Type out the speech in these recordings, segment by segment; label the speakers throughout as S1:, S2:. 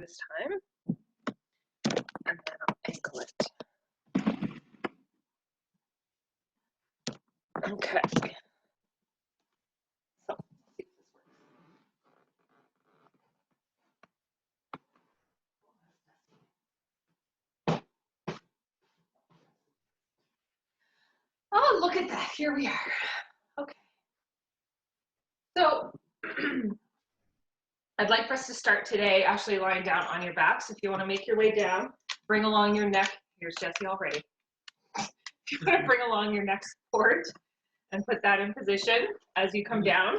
S1: this time. And then I'll ankle it. Okay. So, let's see if this works. Oh, look at that. Here we are. Okay. So, I'd like for us to start today actually lying down on your backs. If you want to make your way down, bring along your neck. Here's Jessie already. If you want to bring along your neck support and put that in position as you come down.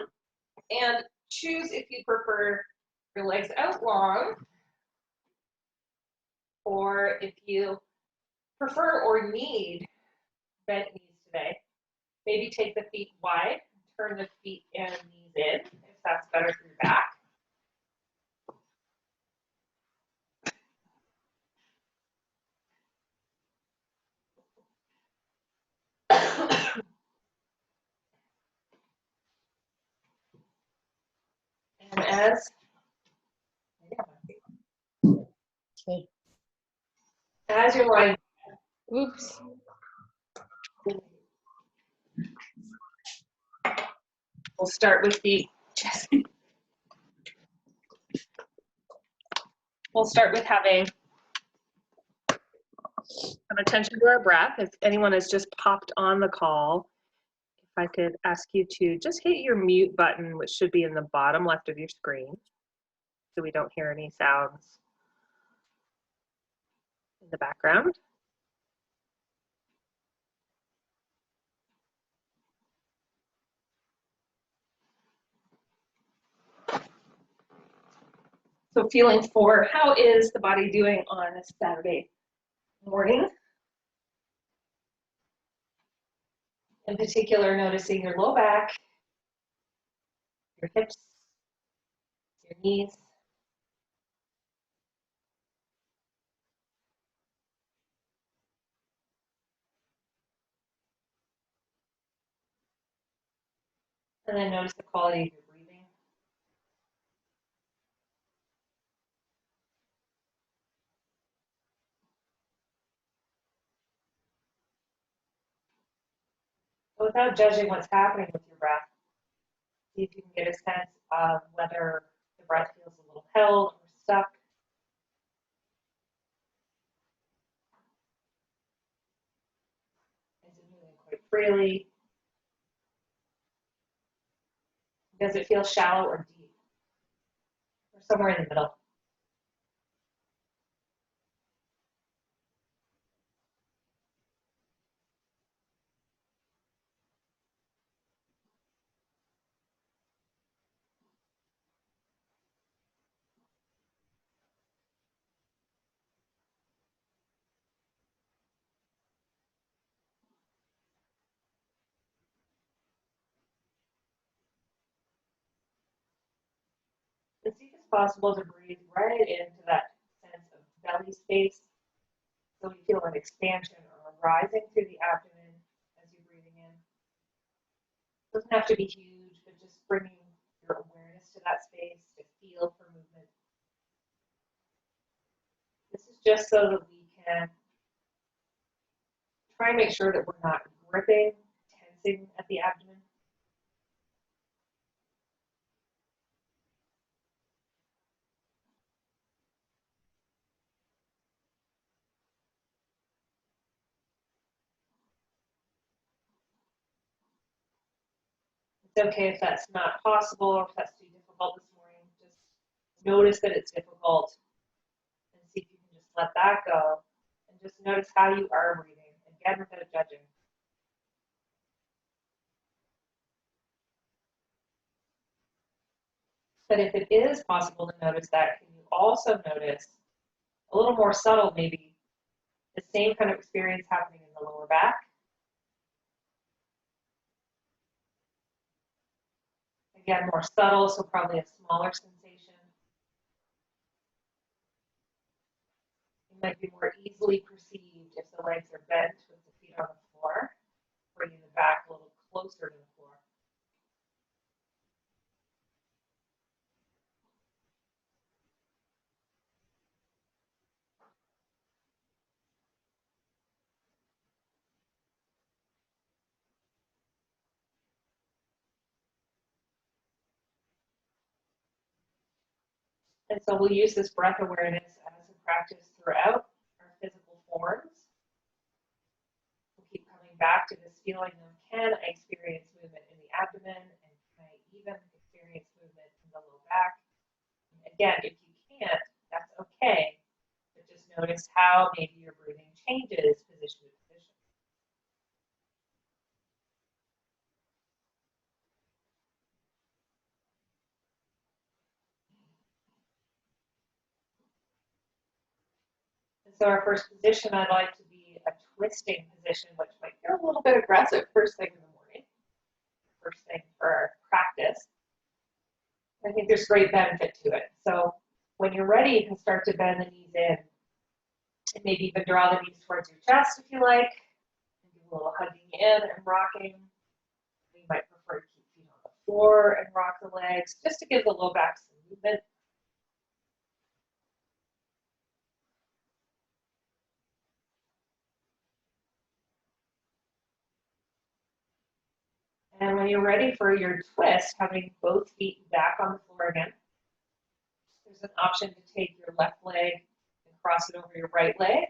S1: And choose if you prefer your legs out long, or if you prefer or need bent knees today. Maybe take the feet wide, turn the feet and knees in, if that's better for your back. And as you're lying,
S2: Oops.
S1: We'll start with we'll start with having some attention to our breath. If anyone has just popped on the call, if I could ask you to just hit your mute button, which should be in the bottom left of your screen, so we don't hear any sounds in the background. So feeling for how is the body doing on a Saturday morning? In particular, noticing your low back, your hips, your knees. And then notice the quality of your breathing. So without judging what's happening with your breath, see if you can get a sense of whether the breath feels a little held or stuck. Is it moving quite freely? Does it feel shallow or deep? Or somewhere in the middle? And see if it's possible to breathe right into that sense of belly space. So you feel an expansion or a rising through the abdomen as you're breathing in. It doesn't have to be huge, but just bringing your awareness to that space to feel for movement. This is just so that we can try and make sure that we're not gripping, tensing at the abdomen. It's okay if that's not possible or if that's too difficult this morning. Just notice that it's difficult and see if you can just let that go and just notice how you are breathing, again without judging. But if it is possible to notice that, can you also notice a little more subtle, maybe the same kind of experience happening in the lower back? Again, more subtle, so probably a smaller sensation. It might be more easily perceived if the legs are bent with the feet on the floor, bringing the back a little closer to the floor. And so we'll use this breath awareness as a practice throughout our physical forms. We'll keep coming back to this feeling of, can I experience movement in the abdomen, and can I even experience movement in the low back? And again, if you can't, that's okay, but just notice how maybe your breathing changes position to position. So our first position, I'd like to be a twisting position, which might feel a little bit aggressive first thing in the morning, first thing for our practice. I think there's great benefit to it. So when you're ready, you can start to bend the knees in, and maybe even draw the knees towards your chest if you like, and do a little hugging in and rocking. You might prefer to keep feet on the floor and rock the legs, just to give the low back some movement. And when you're ready for your twist, having both feet back on the floor again, there's an option to take your left leg and cross it over your right leg,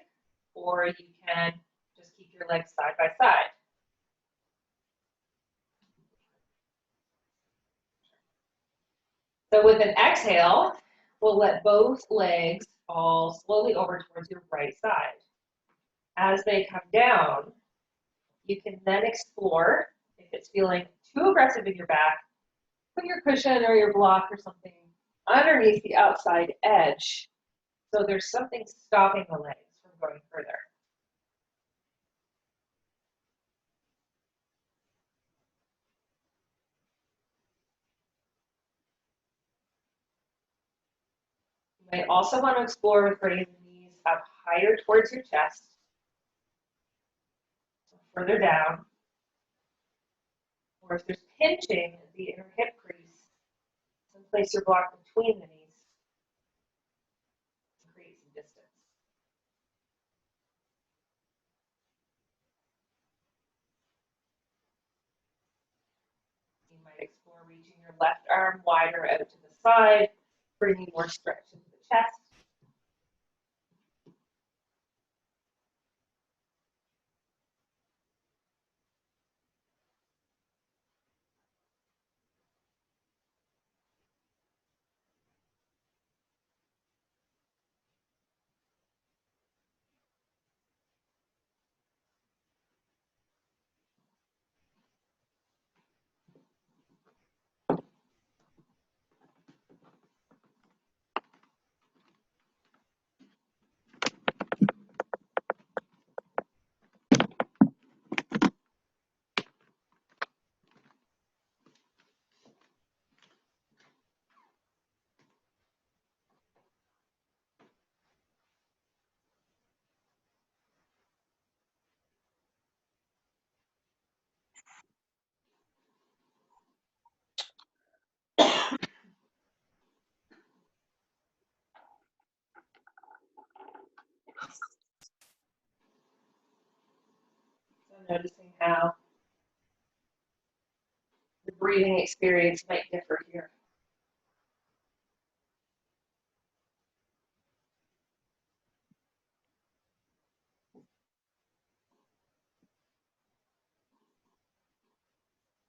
S1: or you can just keep your legs side by side. So with an exhale, we'll let both legs fall slowly over towards your right side. As they come down, you can then explore, if it's feeling too aggressive in your back, put your cushion or your block or something underneath the outside edge, so there's something stopping the legs from going further. You might also want to explore with bringing the knees up higher towards your chest, so further down, or if there's pinching at the inner hip crease, then place your block between the knees to create some distance. You might explore reaching your left arm wider out to the side, bringing more stretch into the chest. So noticing how the breathing experience might differ here.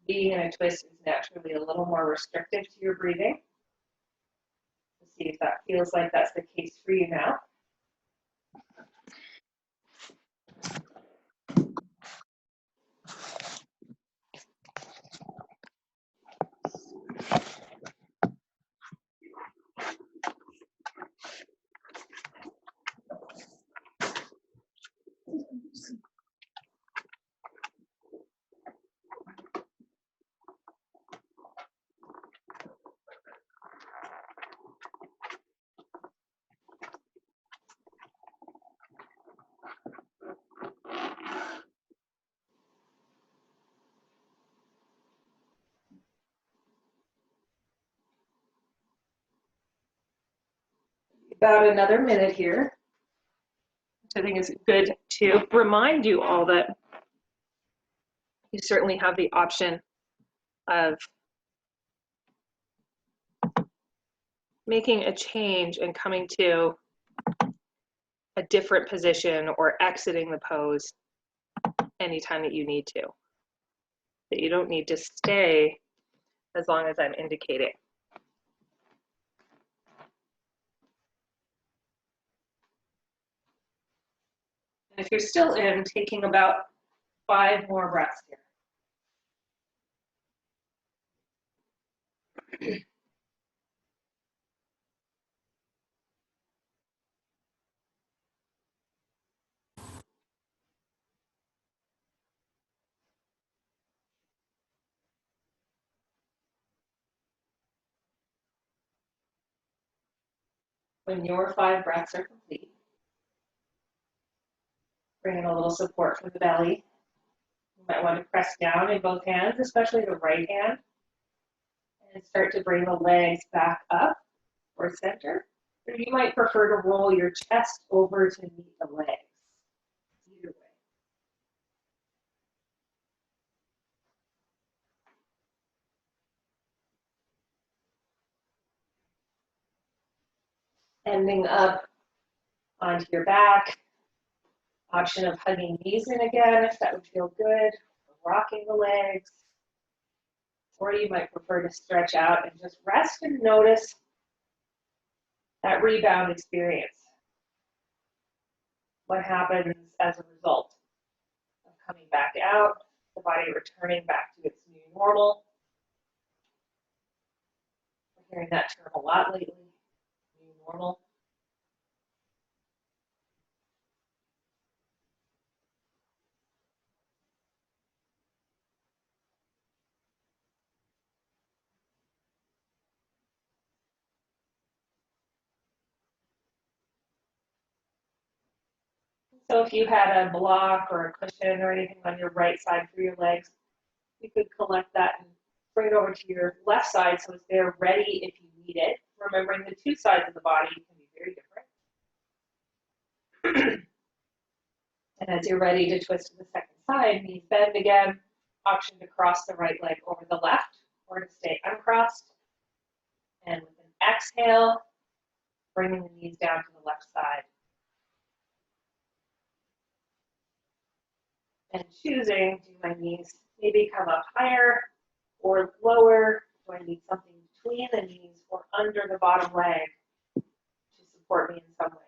S1: Being in a twist is naturally a little more restrictive to your breathing. Let's see if that feels like that's the case for you now. About another minute here, which I think is good to remind you all that you certainly have the option of making a change and coming to a different position or exiting the pose anytime that you need to. That you don't need to stay as long as I'm indicating. And if you're still in, taking about 5 more breaths here. When your 5 breaths are complete, bring in a little support from the belly. You might want to press down in both hands, especially the right hand, and start to bring the legs back up or center. Or you might prefer to roll your chest over to meet the legs. Either way. Ending up onto your back. Option of hugging knees in again, if that would feel good. Rocking the legs. Or you might prefer to stretch out and just rest and notice that rebound experience. What happens as a result of coming back out, the body returning back to its new normal. We're hearing that term a lot lately, new normal. So if you had a block or a cushion or anything on your right side for your legs, you could collect that and bring it over to your left side so it's there ready if you need it. Remembering the 2 sides of the body can be very different. And as you're ready to twist to the second side, knees bend again, option to cross the right leg over the left or to stay uncrossed. And with an exhale, bringing the knees down to the left side. And choosing, do my knees maybe come up higher or lower? Do I need something between the knees or under the bottom leg to support me in some way?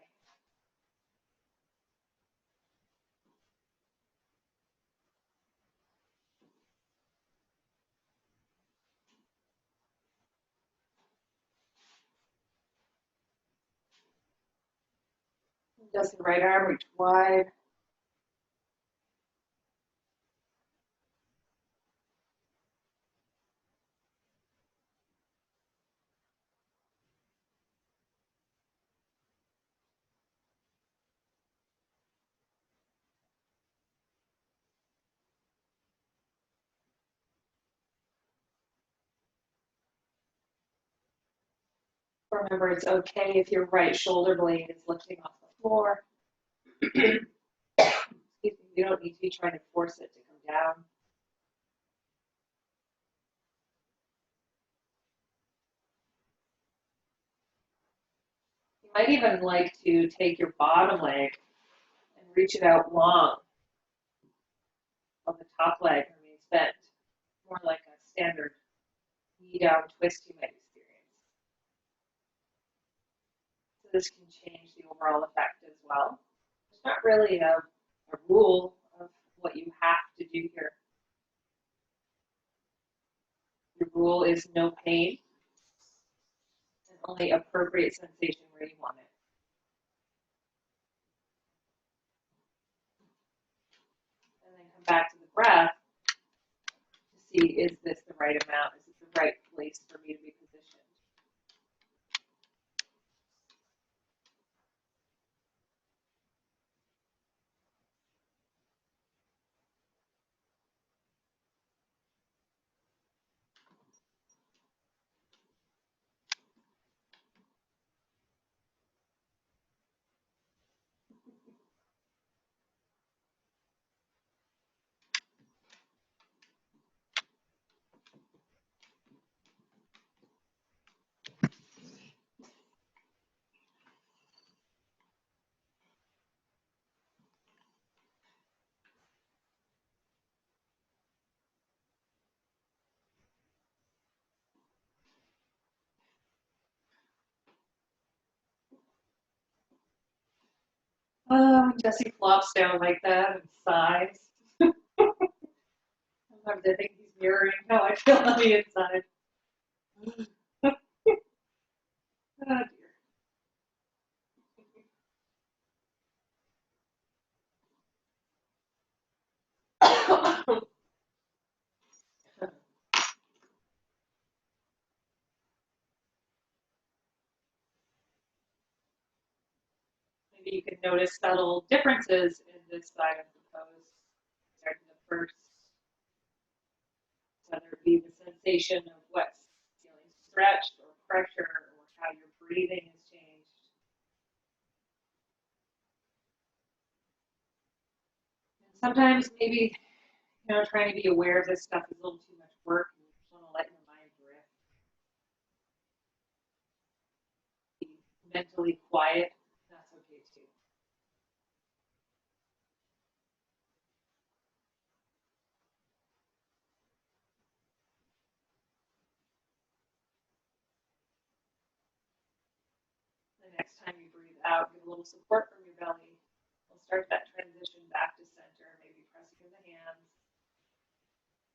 S1: Does the right arm reach wide? Remember, it's okay if your right shoulder blade is lifting off the floor. Excuse me, you don't need to be trying to force it to come down. You might even like to take your bottom leg and reach it out long while the top leg remains bent, more like a standard knee down twist you might experience. So this can change the overall effect as well. There's not really a rule of what you have to do here. The rule is no pain and only appropriate sensation where you want it. And then come back to the breath to see, is this the right amount? Is it the right place for me to be positioned? Jesse flops down like that and sighs. Sometimes I think he's mirroring how I feel on the inside. Oh, dear. Maybe you can notice subtle differences in this side of the pose. Starting the first, whether it be the sensation of what's feeling stretched or pressure or how your breathing has changed. And sometimes maybe, trying to be aware of this stuff is a little too much work and you just want to let your mind drift. Be mentally quiet, that's okay too. The next time you breathe out, get a little support from your belly. We'll start that transition back to center, maybe pressing in the hands,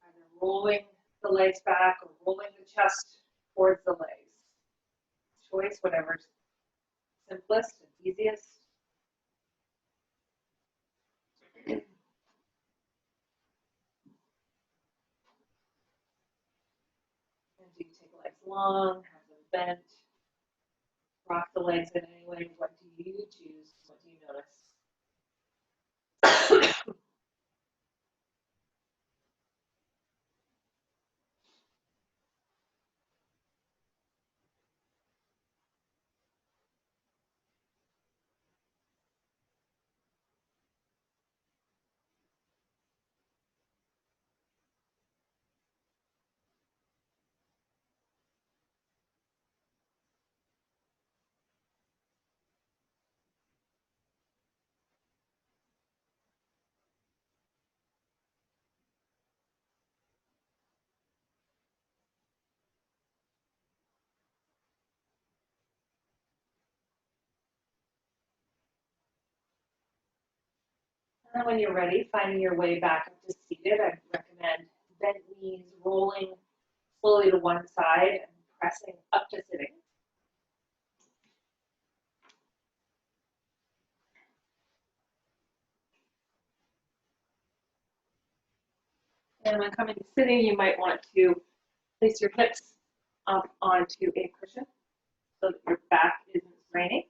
S1: either rolling the legs back or rolling the chest towards the legs. Choice, whatever's simplest and easiest. And do you take legs long, have them bent, rock the legs in any way? What do you choose? What do you notice? And when you're ready, finding your way back up to seated, I recommend bent knees, rolling slowly to one side and pressing up to sitting. And when coming to sitting, you might want to place your hips up onto a cushion so that your back isn't straining.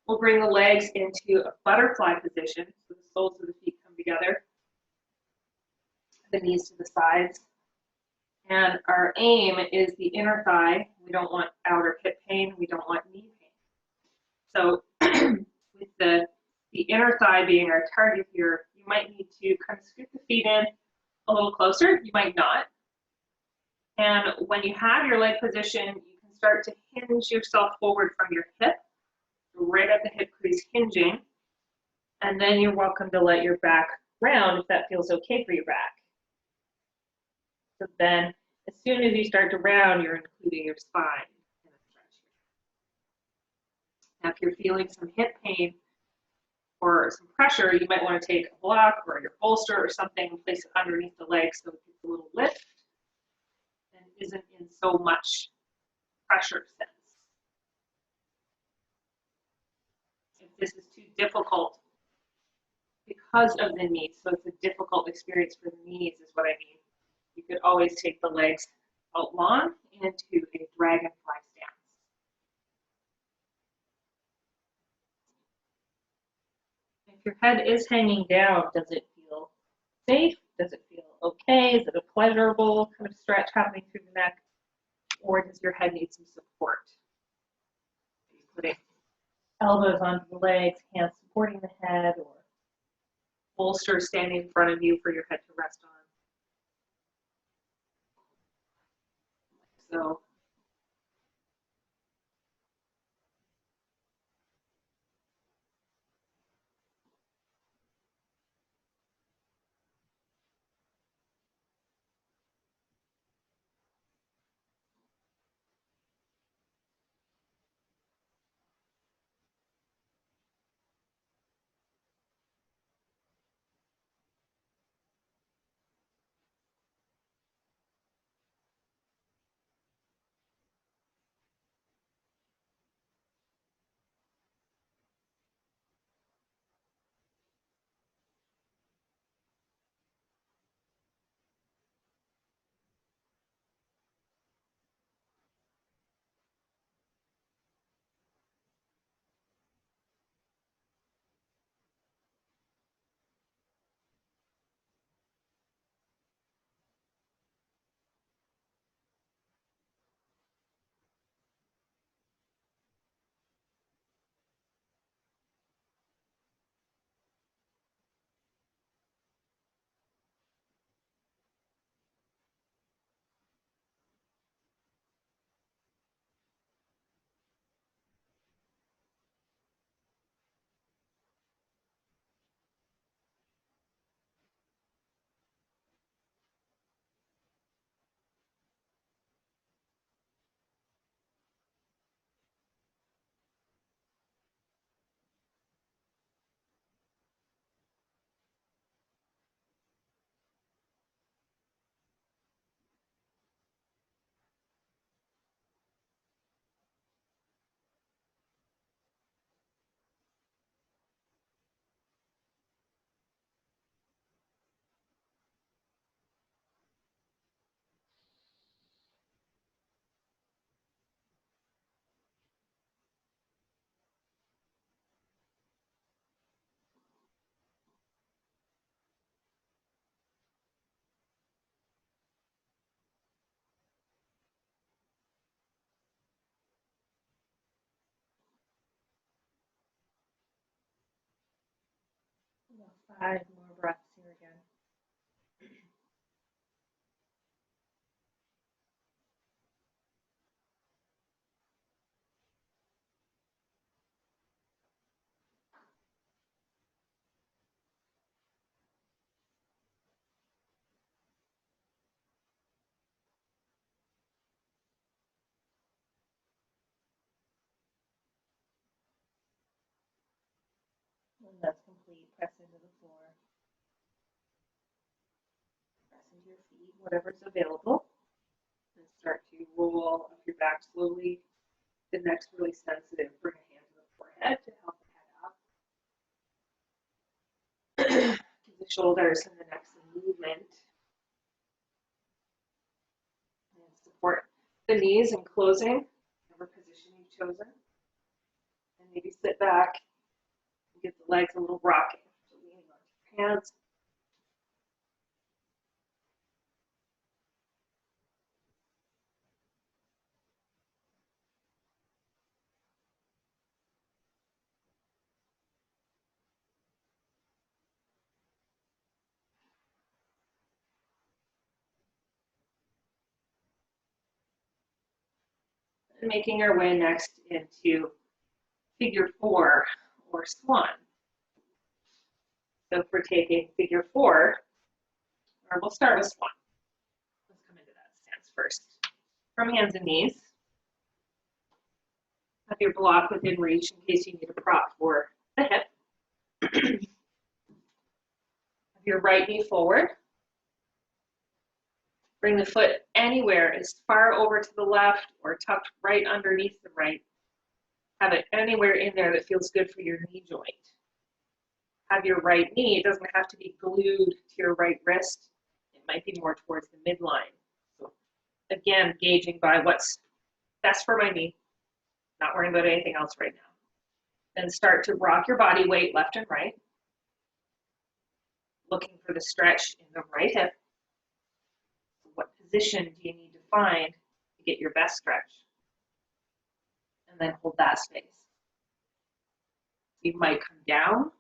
S1: We'll bring the legs into a butterfly position, so the soles of the feet come together, the knees to the sides. And our aim is the inner thigh. We don't want outer hip pain. We don't want knee pain. So with the inner thigh being our target here, you might need to kind of scoot the feet in a little closer. You might not. And when you have your leg position, you can start to hinge yourself forward from your hip, right at the hip crease hinging. And then you're welcome to let your back round if that feels okay for your back. So then as soon as you start to round, you're including your spine in a stretch. Now, if you're feeling some hip pain or some pressure, you might want to take a block or your bolster or something and place it underneath the leg so it gets a little lift and isn't in so much pressure sense. If this is too difficult because of the knees, so it's a difficult experience for the knees is what I mean, you could always take the legs out long into a dragonfly stance. If your head is hanging down, does it feel safe? Does it feel okay? Is it a pleasurable kind of stretch happening through the neck? Or does your head need some support? Putting elbows onto the legs, hands supporting the head, or bolster standing in front of you for your head to rest on. So 5 more breaths here again. When that's complete, press into the floor. Press into your feet, whatever's available. And start to roll up your back slowly. The neck's really sensitive. Bring a hand to the forehead to help the head up. Keep the shoulders and the neck in movement. And support the knees in closing, whatever position you've chosen. And maybe sit back and get the legs a little rocking. So leaning onto your hands. And making our way next into figure 4 or swan. So if we're taking figure 4, or we'll start with swan. Let's come into that stance first. From hands and knees. Have your block within reach in case you need a prop for the hip. Have your right knee forward. Bring the foot anywhere, as far over to the left or tucked right underneath the right. Have it anywhere in there that feels good for your knee joint. Have your right knee, it doesn't have to be glued to your right wrist. It might be more towards the midline. So again, gauging by what's best for my knee. Not worrying about anything else right now. Then start to rock your body weight left and right. Looking for the stretch in the right hip. What position do you need to find to get your best stretch? And then hold that space. You might come down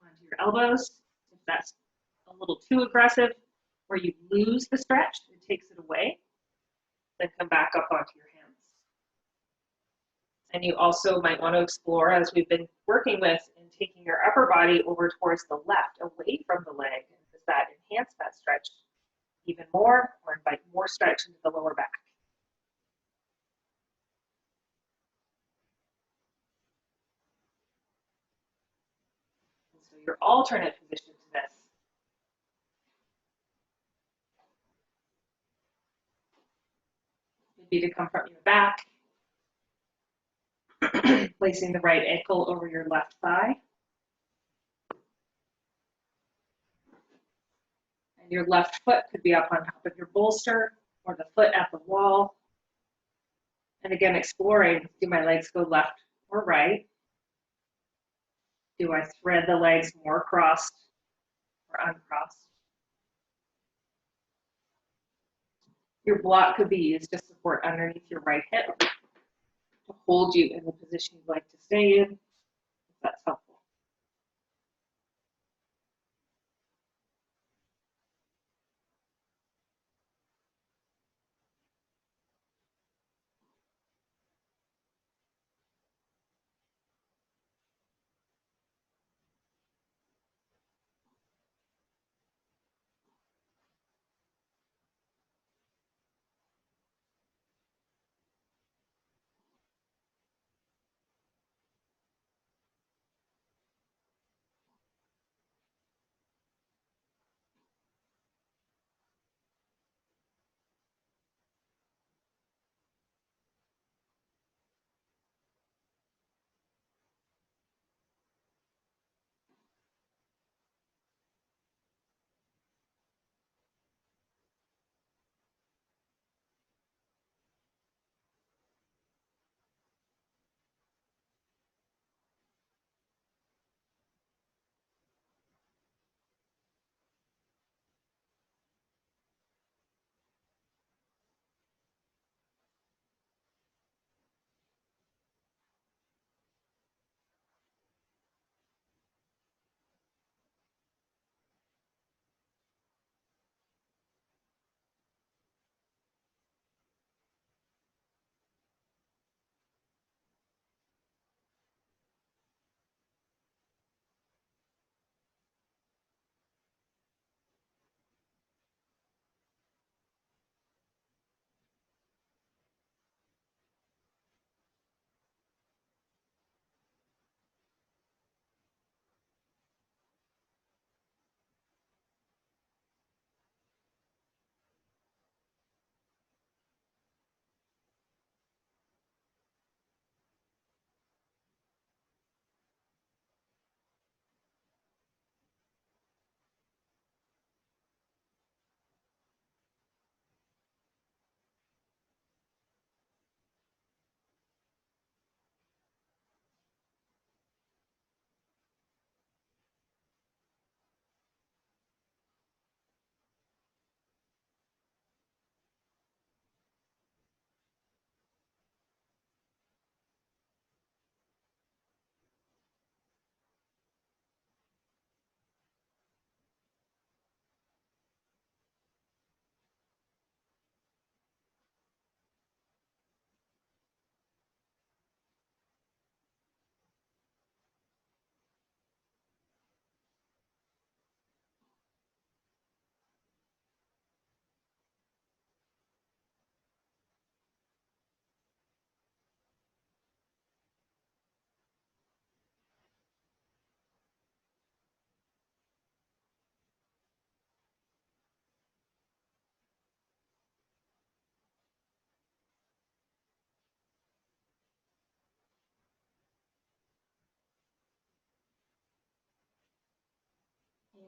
S1: onto your elbows if that's a little too aggressive, where you lose the stretch, it takes it away. Then come back up onto your hands. And you also might want to explore, as we've been working with, in taking your upper body over towards the left, away from the leg. Does that enhance that stretch even more, or invite more stretch into the lower back? And so your alternate position to this would be to come from your back, placing the right ankle over your left thigh. And your left foot could be up on top of your bolster or the foot at the wall. And again, exploring, do my legs go left or right? Do I thread the legs more crossed or uncrossed? Your block could be used to support underneath your right hip to hold you in the position you'd like to stay in, if that's helpful.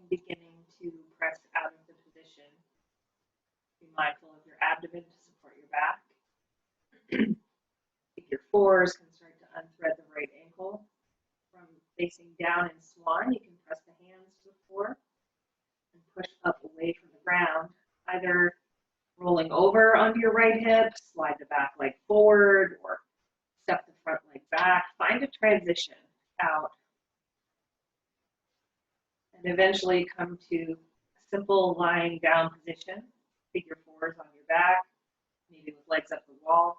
S1: beginning to press out of the position. Be mindful of your abdomen to support your back. Figure fours can start to unthread the right ankle. From facing down in swan, you can press the hands to the floor and push up away from the ground, either rolling over onto your right hip, slide the back leg forward, or step the front leg back. Find a transition out, and eventually come to a simple lying down position. Figure fours on your back, maybe with legs up the wall.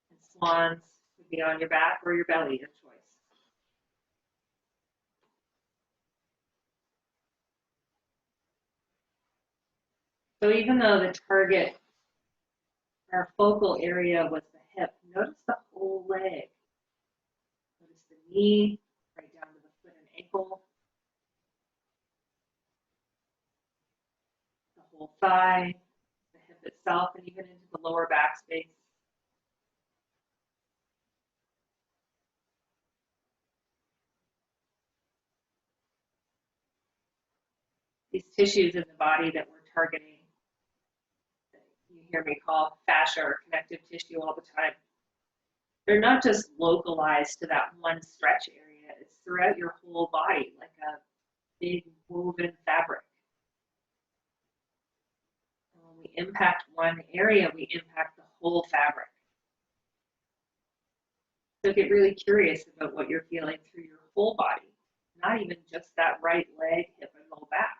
S1: And swans would be on your back or your belly, your choice. So even though the target, our focal area was the hip, notice the whole leg. Notice the knee, right down to the foot and ankle. The whole thigh, the hip itself, and even into the lower back space. These tissues in the body that we're targeting, that you hear me call fascia or connective tissue all the time, they're not just localized to that one stretch area, it's throughout your whole body, like a big woven fabric. And when we impact one area, we impact the whole fabric. So get really curious about what you're feeling through your whole body, not even just that right leg, hip, and low back.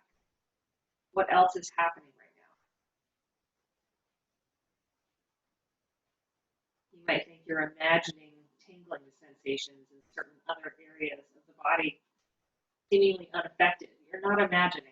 S1: What else is happening right now? You might think you're imagining tingling sensations in certain other areas of the body, seemingly unaffected. You're not imagining.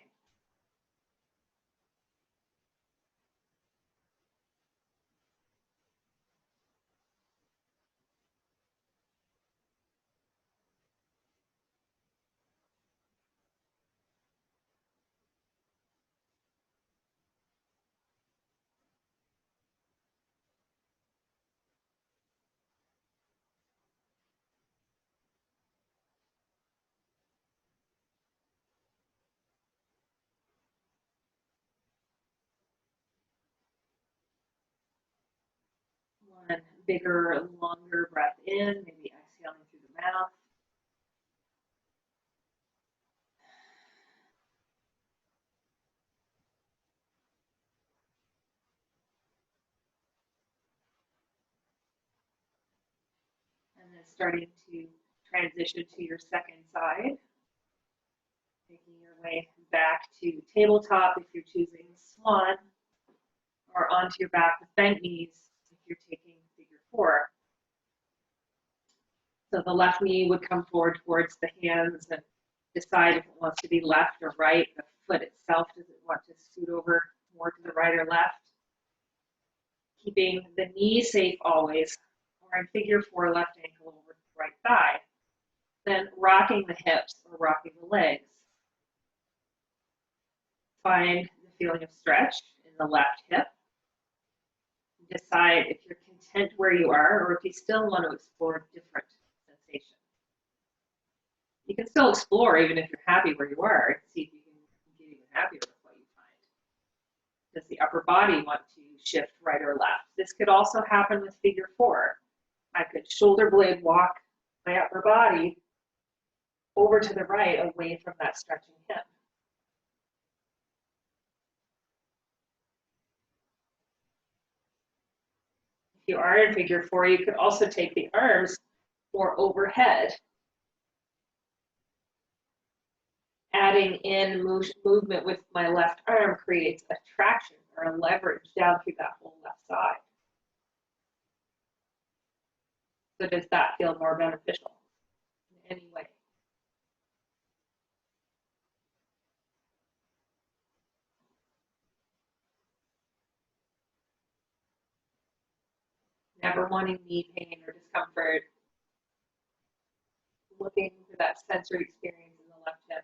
S1: One bigger, longer breath in, maybe exhaling through the mouth. And then starting to transition to your second side. Making your way back to tabletop if you're choosing swan, or onto your back with bent knees if you're taking figure four. So the left knee would come forward towards the hands and decide if it wants to be left or right. The foot itself, does it want to scoot over more to the right or left? Keeping the knee safe always, or in figure four, left ankle over the right thigh. Then rocking the hips or rocking the legs. Find the feeling of stretch in the left hip. Decide if you're content where you are or if you still want to explore different sensations. You can still explore even if you're happy where you are and see if you can get even happier with what you find. Does the upper body want to shift right or left? This could also happen with figure four. I could shoulder blade walk my upper body over to the right away from that stretching hip. If you are in figure four, you could also take the arms more overhead. Adding in movement with my left arm creates a traction or a leverage down through that whole left side. So does that feel more beneficial in any way? Never wanting knee pain or discomfort. Looking for that sensory experience in the left hip.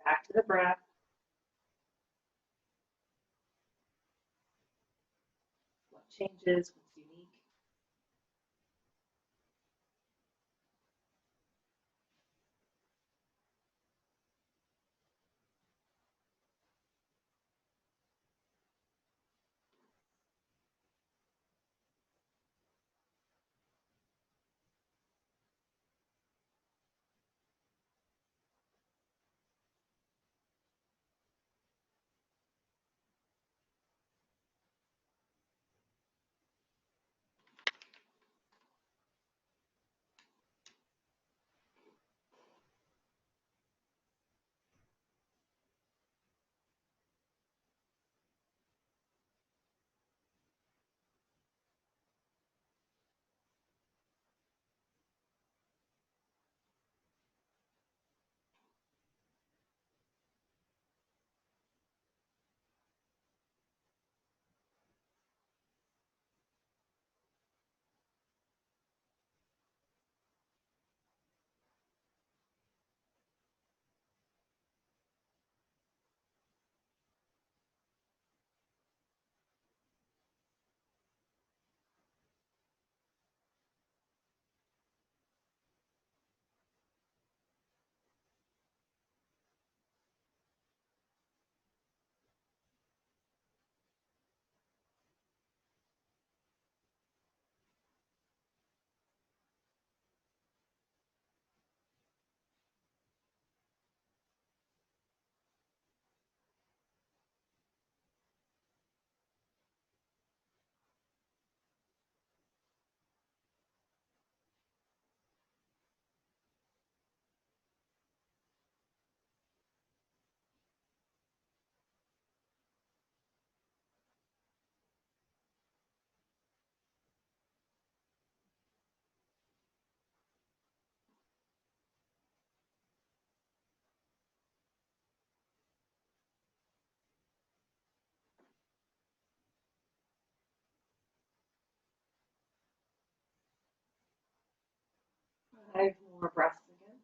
S1: back to the breath. What changes, what's unique. Five more breaths again.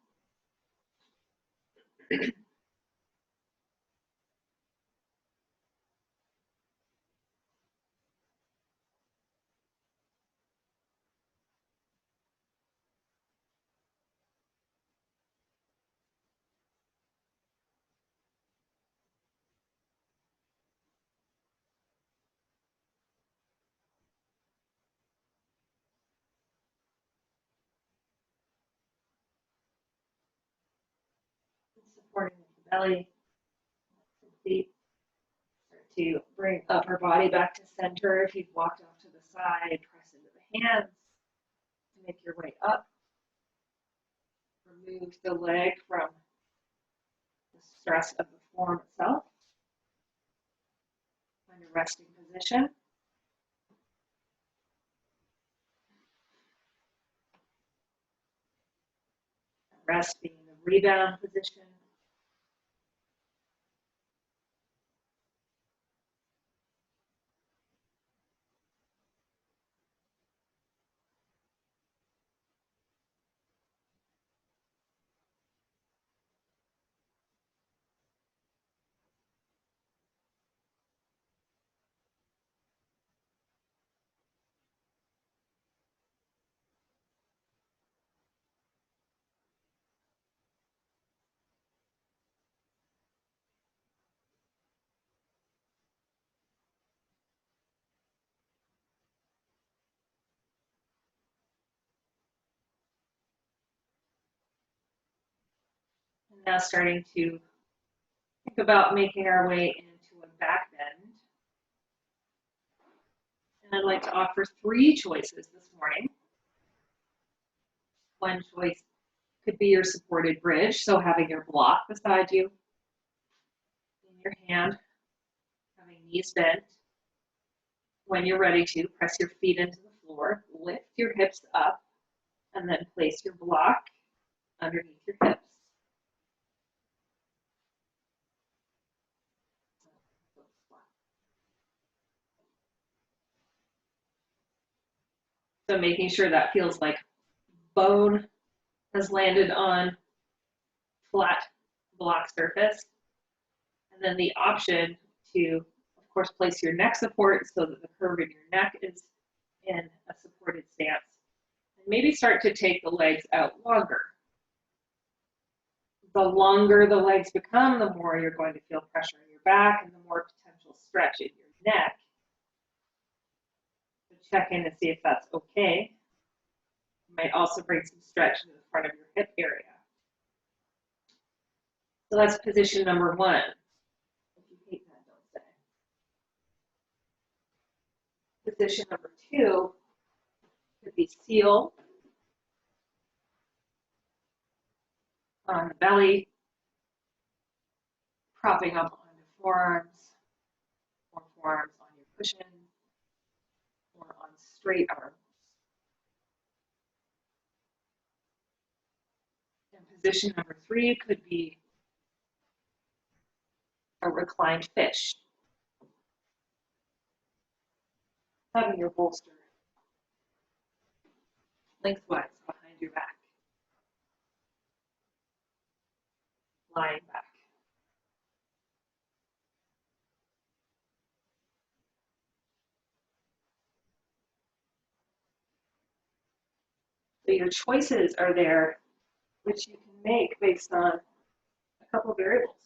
S1: Supporting the belly, complete. Start to bring upper body back to center. If you've walked off to the side, press into the hands to make your way up. Remove the leg from the stress of the form itself. Find a resting position. Rest being the rebound position. And now starting to think about making our way into a back bend. And I'd like to offer 3 choices this morning. One choice could be your supported bridge, so having your block beside you, in your hand, having knees bent. When you're ready to, press your feet into the floor, lift your hips up, and then place your block underneath your hips. So making sure that feels like bone has landed on flat block surface. And then the option to, of course, place your neck support so that the curve in your neck is in a supported stance. And maybe start to take the legs out longer. The longer the legs become, the more you're going to feel pressure in your back and the more potential stretch in your neck. So check in to see if that's okay. You might also bring some stretch to the front of your hip area. So that's position number one. If you hate that, don't say. Position number two could be seal on the belly, propping up on your forearms, or forearms on your cushion, or on straight arms. And position number three could be a reclined fish. Having your bolster lengthwise behind your back, lying back. So your choices are there, which you can make based on a couple of variables.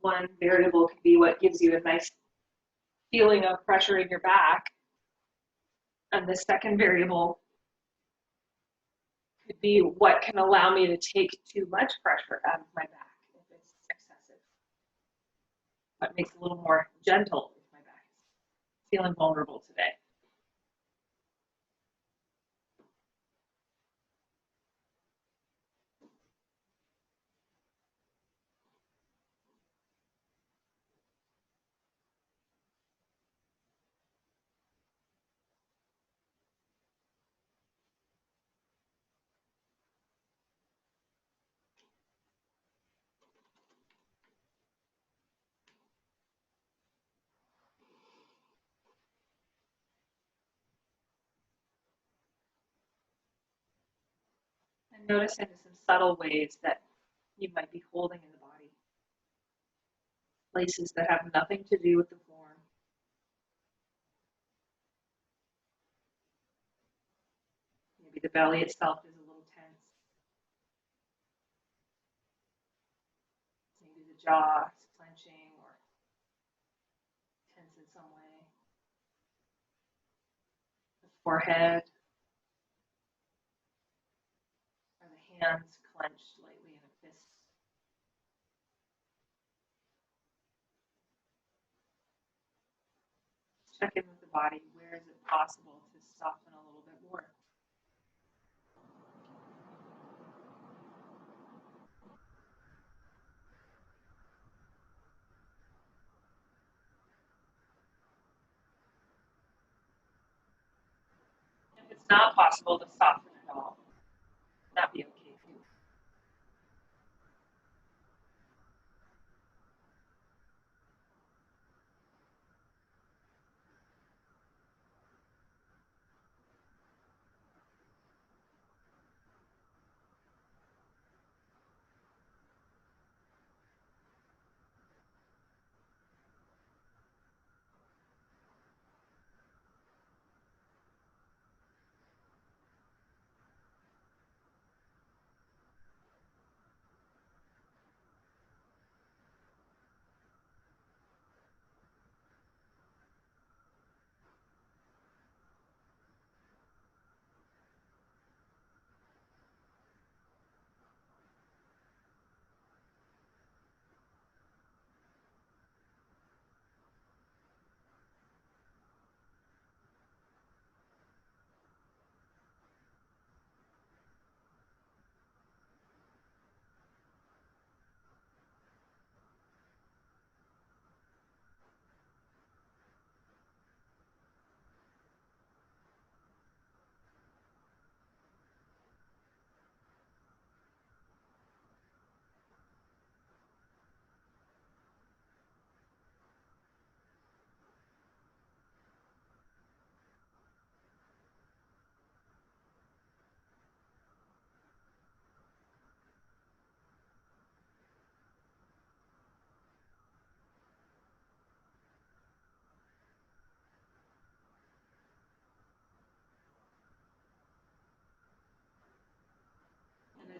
S1: One variable could be what gives you a nice feeling of pressure in your back. And the second variable could be what can allow me to take too much pressure out of my back if it's excessive. What makes it a little more gentle if my back is feeling vulnerable today. And notice in some subtle ways that you might be holding in the body. Places that have nothing to do with the form. Maybe the belly itself is a little tense. Maybe the jaw is clenching or tense in some way. The forehead. Or the hands clenched lightly in a fist. Check in with the body. Where is it possible to soften a little bit more? If it's not possible to soften at all, that'd be okay too.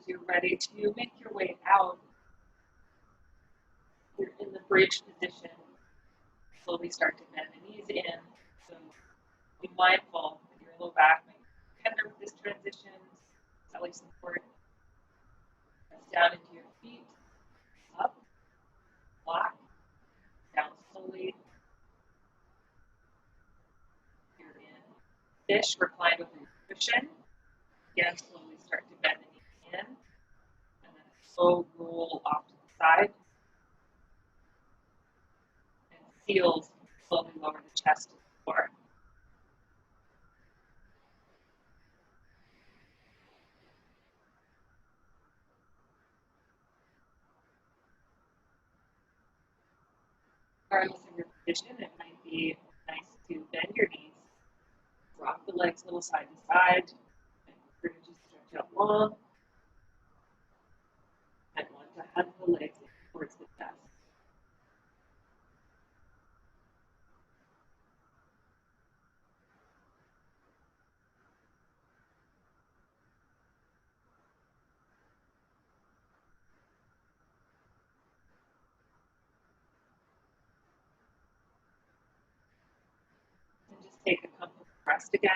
S1: you're ready to make your way out, you're in the bridge position. Slowly start to bend the knees in. So be mindful that your low back might be tender with this transition. Belly support. Press down into your feet. Up. Lock. Down slowly. You're in fish. Recline over your cushion. Again, slowly start to bend the knees in. And then slow roll off to the side. And seals, slowly lower the chest to the floor. Regardless of your position, it might be nice to bend your knees, rock the legs a little side to side, and you're going to just stretch out long, and want to hug the legs in towards the chest. And just take a comfortable rest again.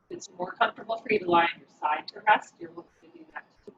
S1: If it's more comfortable for you to lie on your side to rest, you're welcome to do that too.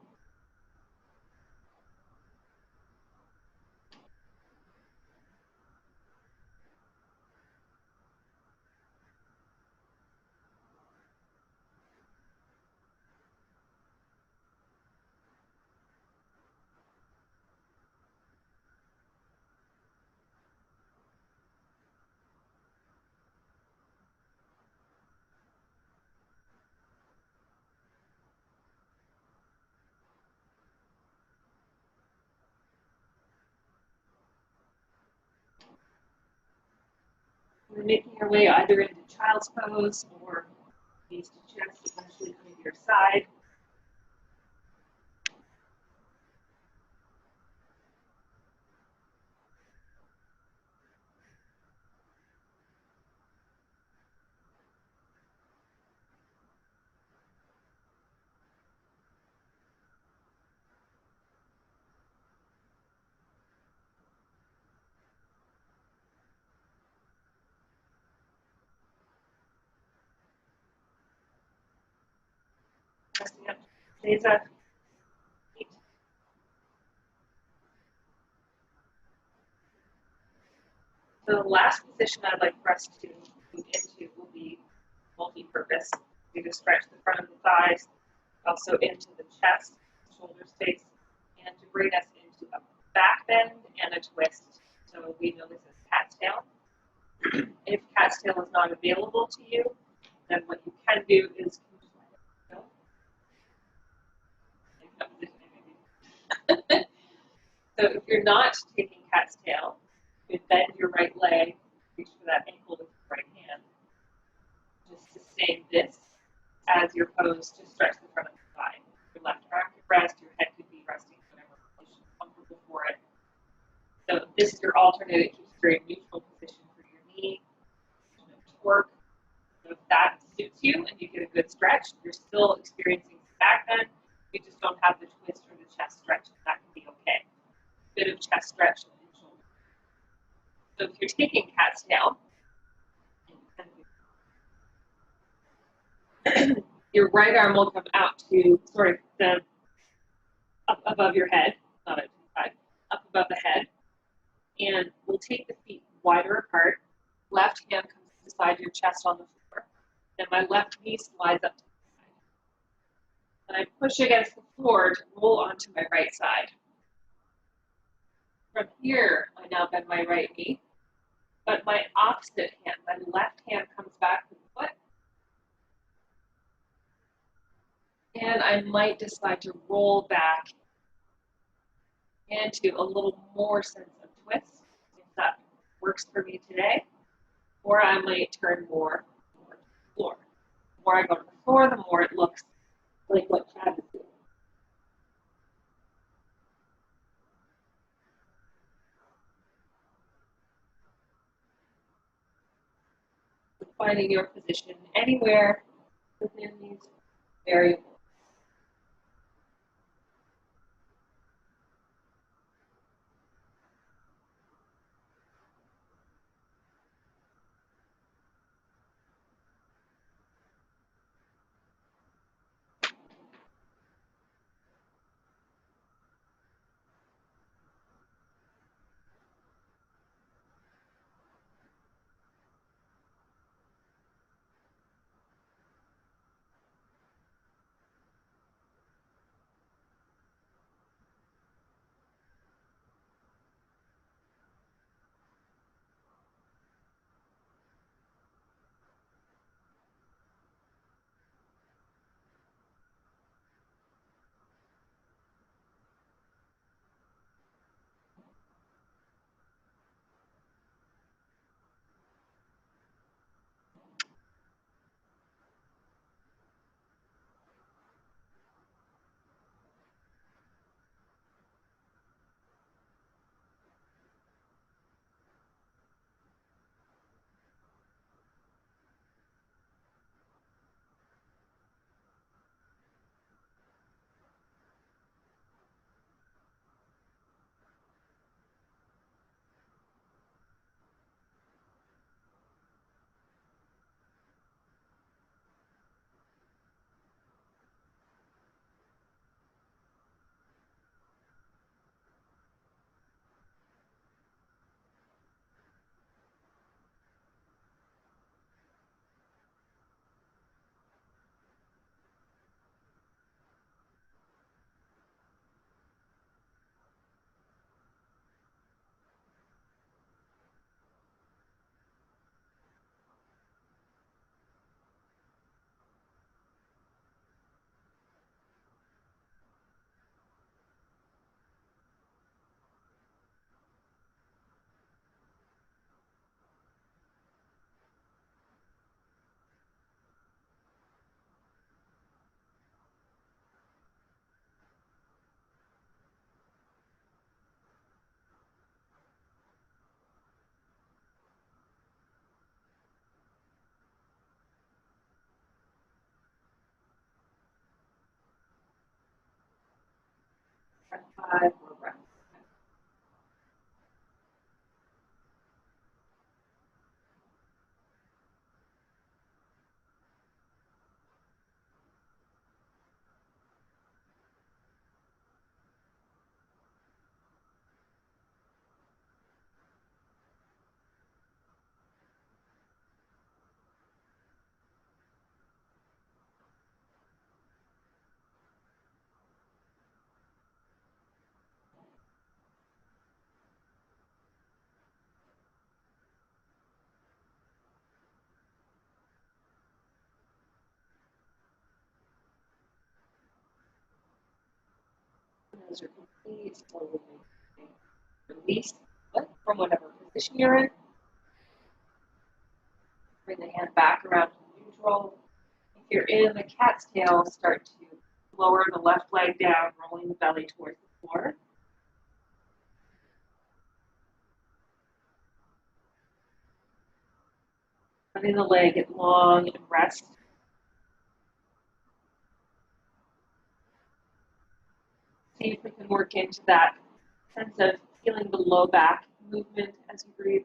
S1: You're making your way either into child's pose or knees to chest, eventually coming to your side. Pressing up to Seiza. The last position I'd like for us to move into will be multi-purpose. You're going to stretch the front of the thighs, also into the chest, shoulder space, and to bring us into a back bend and a twist. So we know this as cat's tail. If cat's tail is not available to you, then what you can do is so if you're not taking cat's tail, you bend your right leg, reach for that ankle with your right hand. Just sustain this as your pose to stretch the front of the thigh. Your left arm could rest, your head could be resting, whatever position is comfortable for it. So this is your alternate. It keeps a very neutral position for your knee. Torque. So if that suits you and you get a good stretch, you're still experiencing some back bend. You just don't have the twist or the chest stretch. That can be okay. Bit of chest stretch and shoulder. So if you're taking cat's tail, your right arm will come out to sort of up above your head, not at the side, up above the head, and we'll take the feet wider apart. Left hand comes beside your chest on the floor. Then my left knee slides up to the side. And I push against the floor to roll onto my right side. From here, I now bend my right knee, but my opposite hand, my left hand comes back to the foot. And I might decide to roll back into a little more sense of twist, if that works for me today. Or I might turn more towards the floor. The more I go to the floor, the more it looks like what Chad is doing. So finding your position anywhere within these variables. Breath 5, more breath. As you're complete, slowly release the foot from whatever position you're in. Bring the hand back around to neutral. If you're in the cat's tail, start to lower the left leg down, rolling the belly towards the floor. Letting the leg get long and rest. See if we can work into that sense of feeling the low back movement as you breathe.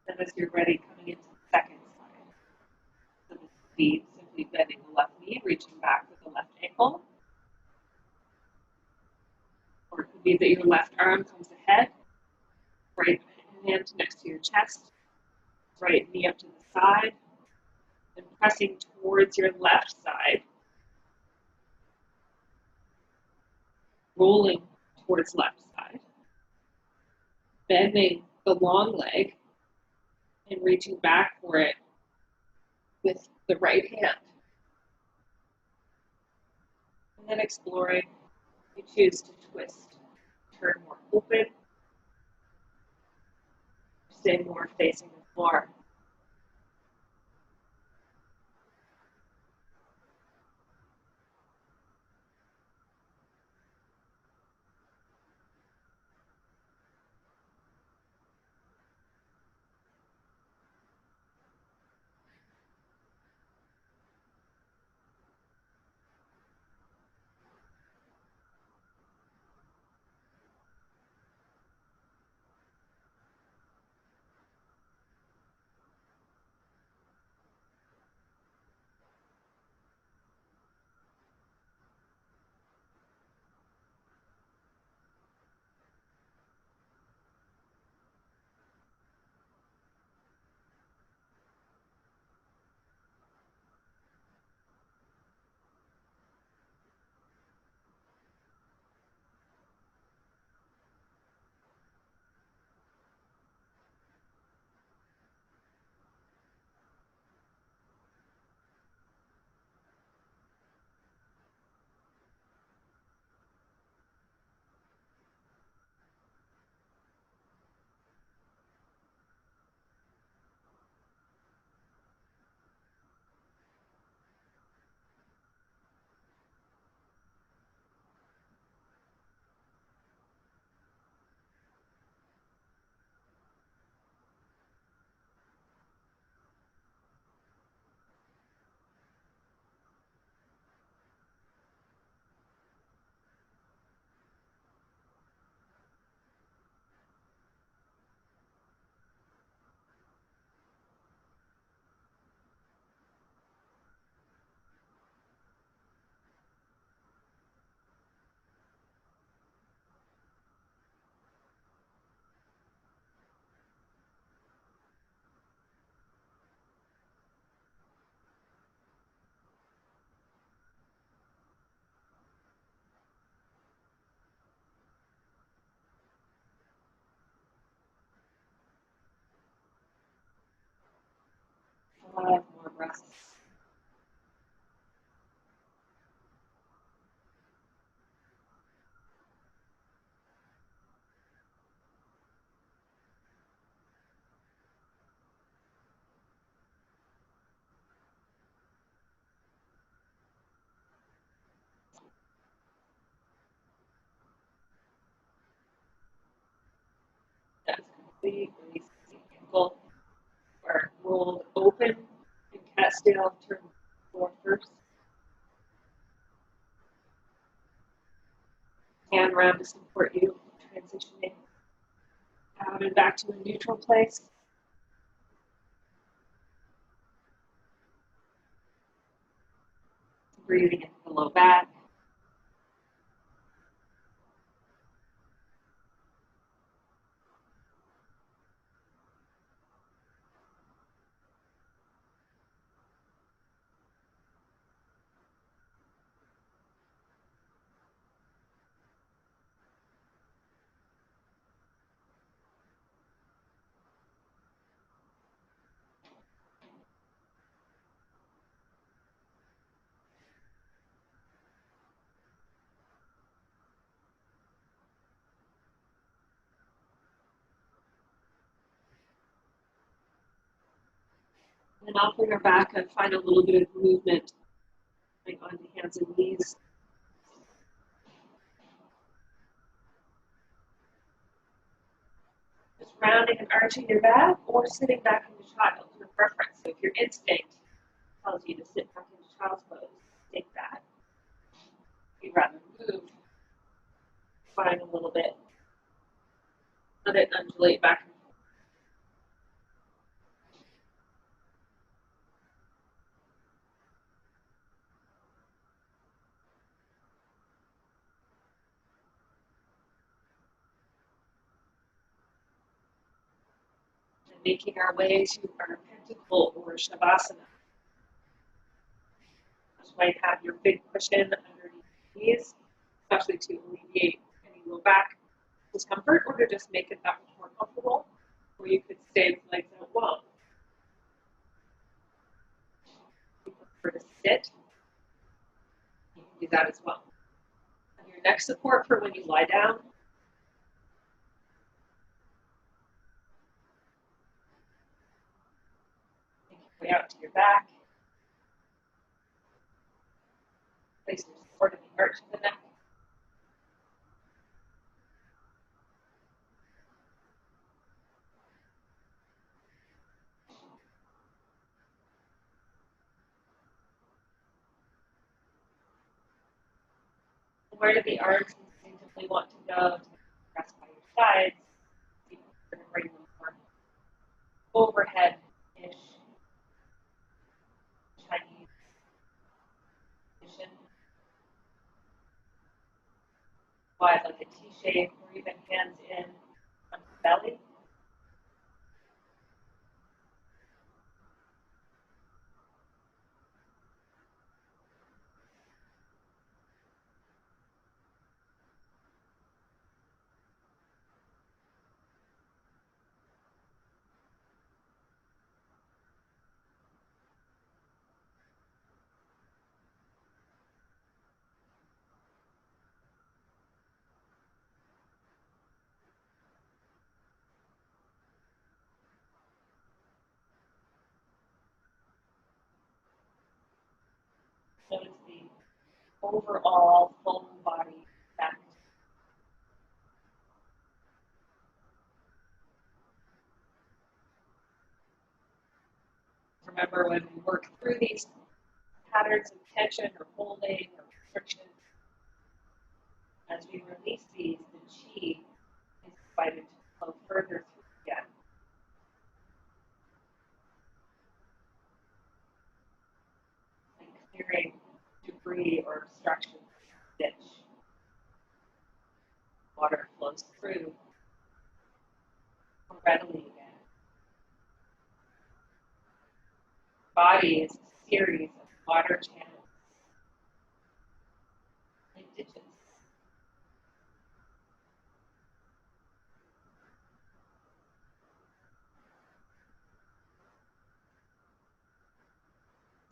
S1: And as you're ready, coming into the second side. So this would be simply bending the left knee, reaching back with the left ankle. Or it could be that your left arm comes ahead, right hand next to your chest, right knee up to the side, and pressing towards your left side, rolling towards left side, bending the long leg, and reaching back for it with the right hand. And then exploring, you choose to twist, turn more open, stay more facing the floor. Five more breaths. That's completely ankle or rolled open and cast down, turn forward first. Hand around to support you, transitioning out and back to a neutral place. Breathing into the low back. And offering our back and find a little bit of movement, like onto hands and knees. Just rounding and arching your back or sitting back into child, your preference. So if your instinct tells you to sit back into child's pose, take that. If you'd rather move, find a little bit. Let it undulate back and forth. And making our way to our pentacle or shavasana. You might have your big cushion underneath the knees, especially to alleviate any low back discomfort or to just make it that much more comfortable. Or you could stay with legs out long. prefer to sit, you can do that as well. Your neck support for when you lie down. Take your way out to your back. Place your support in the arch of the neck. Where do the arms instinctively want to go? To rest by your sides. You can bring them more overhead-ish Chinese position. Wide like a T shape, or even hands in on the belly. Notice the overall full body effect. Remember, when we work through these patterns of tension or holding or restriction, as we release these, the chi is invited to flow further through again. And clearing debris or obstruction in the ditch. Water flows through more readily again. Body is a series of water channels, like ditches.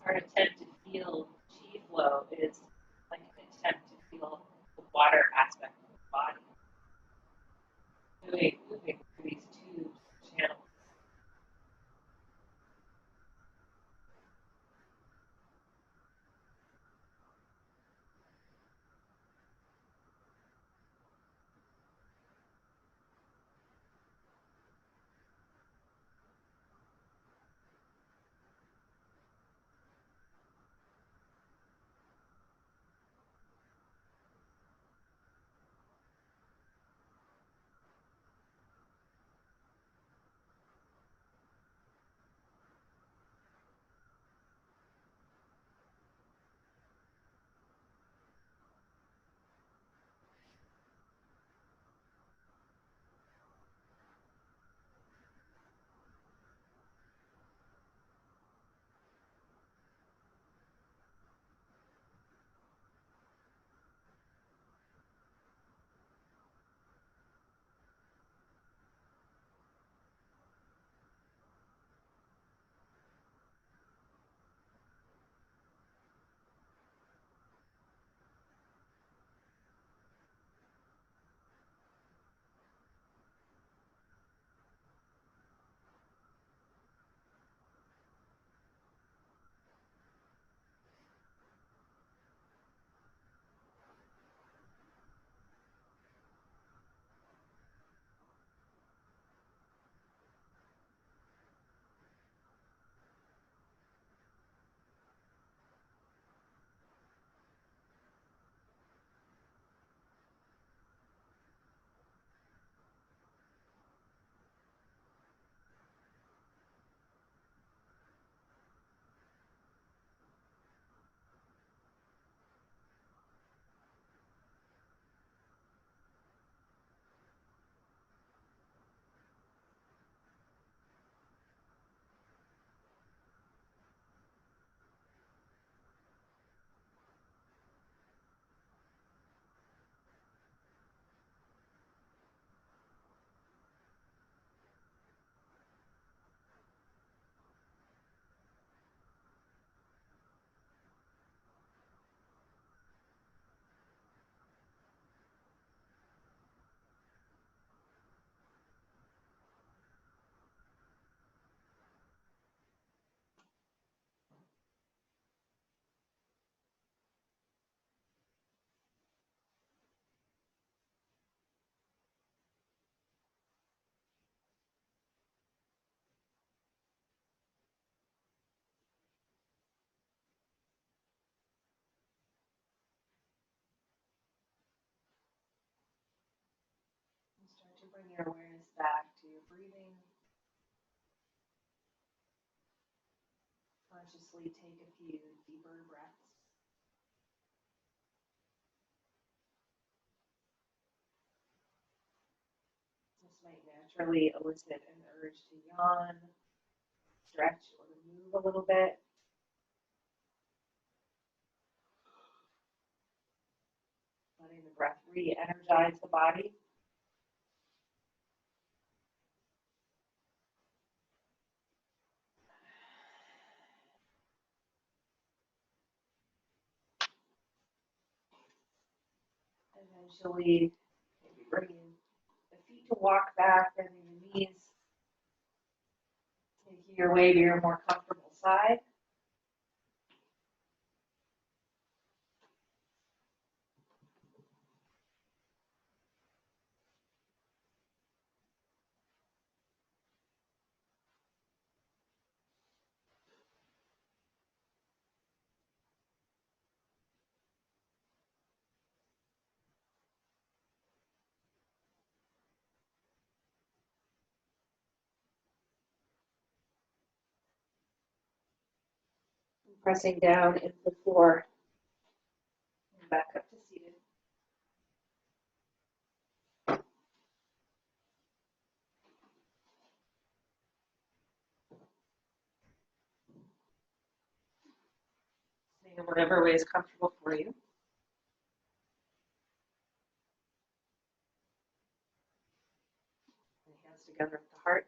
S1: Our attempt to feel chi flow is like an attempt to feel the water aspect of the body. Moving through these two channels. your awareness back to your breathing. Consciously take a few deeper breaths. This might naturally elicit an urge to yawn, stretch, or to move a little bit. Letting the breath re-energize the body. Eventually, maybe bringing the feet to walk back, bending the knees. Taking your way to your more comfortable side. Pressing down into the floor and back up to seated. Staying in whatever way is comfortable for you. And hands together at the heart.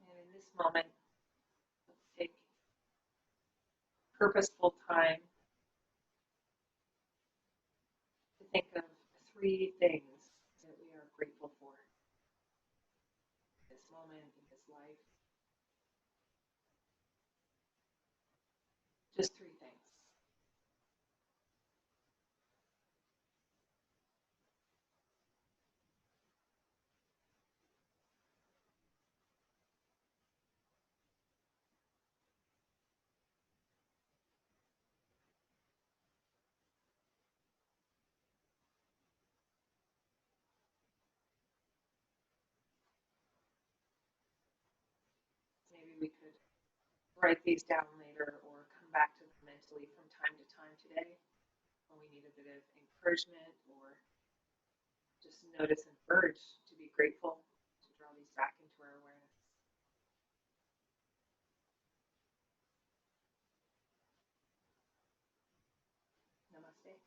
S1: And in this moment, let's take purposeful time to think of 3 things that we are grateful for in this moment, in this life. Just 3 things. Maybe we could write these down later or come back to them mentally from time to time today when we need a bit of encouragement or just notice an urge to be grateful, to draw these back into our awareness. Namaste.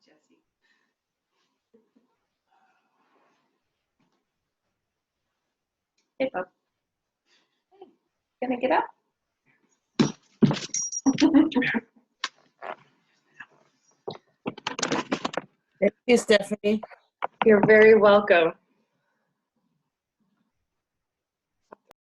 S1: Jessie. Hey, Bob. Hey, gonna get up?
S2: Thank you, Stephanie.
S1: You're very welcome.